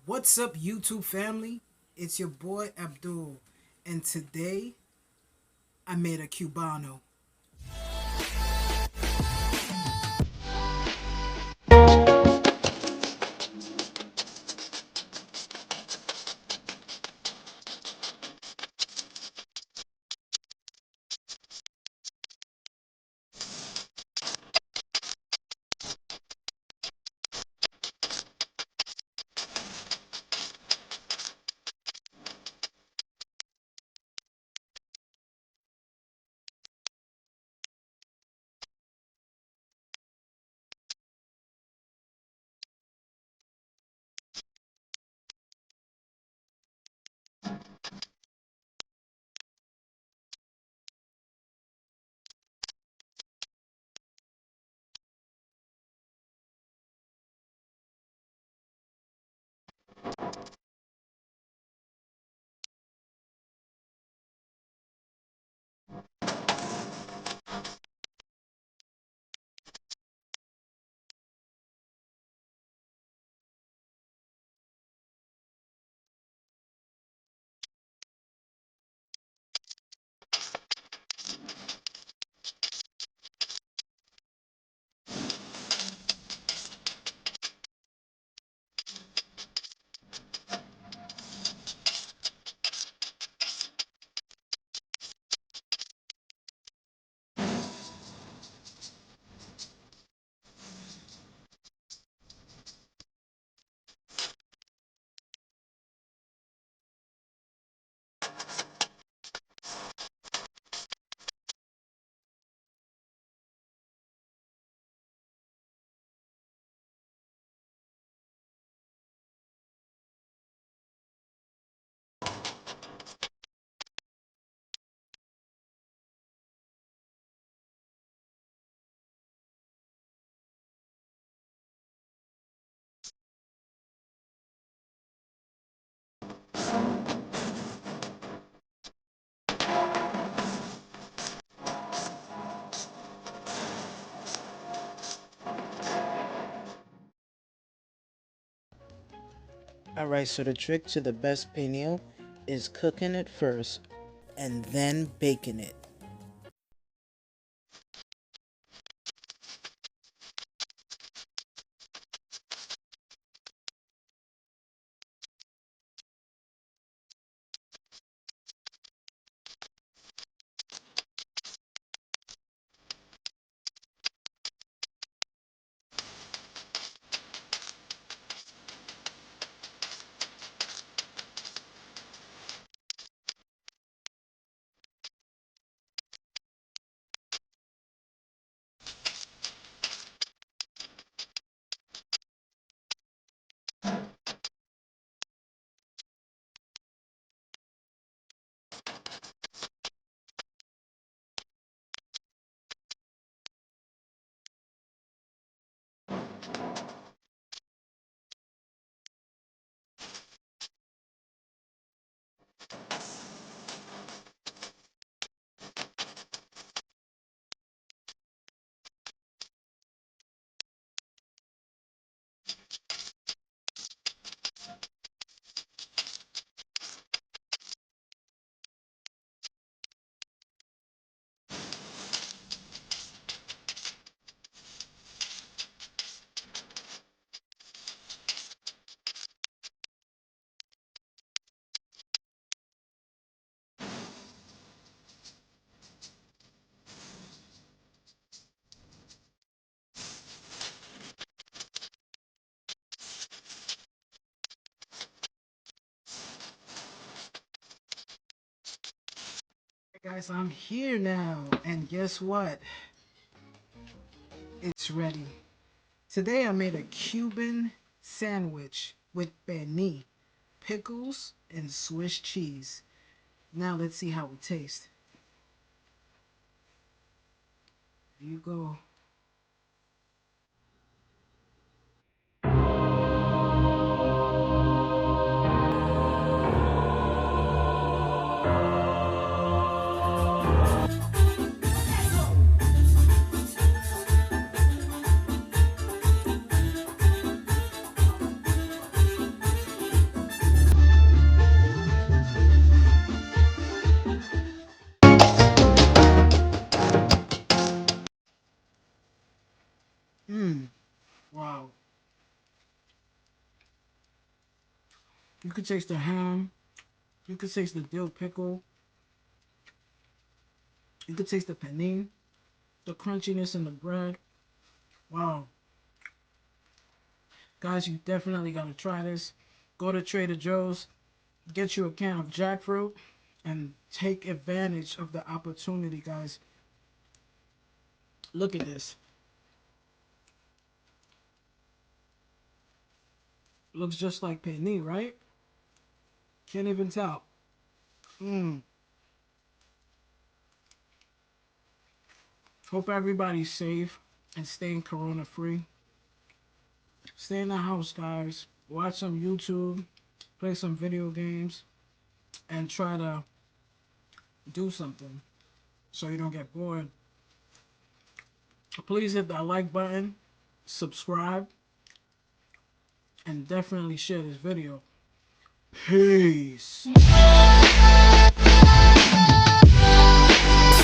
What's up, YouTube family? It's your boy Abdul, and today I made a Cubano. Alright, so the trick to the best penne is cooking it first and then baking it. Hey guys, I'm here now, and guess what? It's ready. Today I made a Cuban sandwich with penne, pickles, and Swiss cheese. Now let's see how it tastes. Here you go. You could taste the ham. You could taste the dill pickle. You could taste the panini, the crunchiness in the bread. Wow. Guys, you definitely gotta try this. Go to Trader Joe's, get you a can of jackfruit, and take advantage of the opportunity, guys. Look at this. Looks just like panini, right? Can't even tell. Mmm. Hope everybody's safe and staying corona free. Stay in the house, guys. Watch some YouTube, play some video games, and try to do something so you don't get bored. Please hit that like button, subscribe, and definitely share this video. Peace.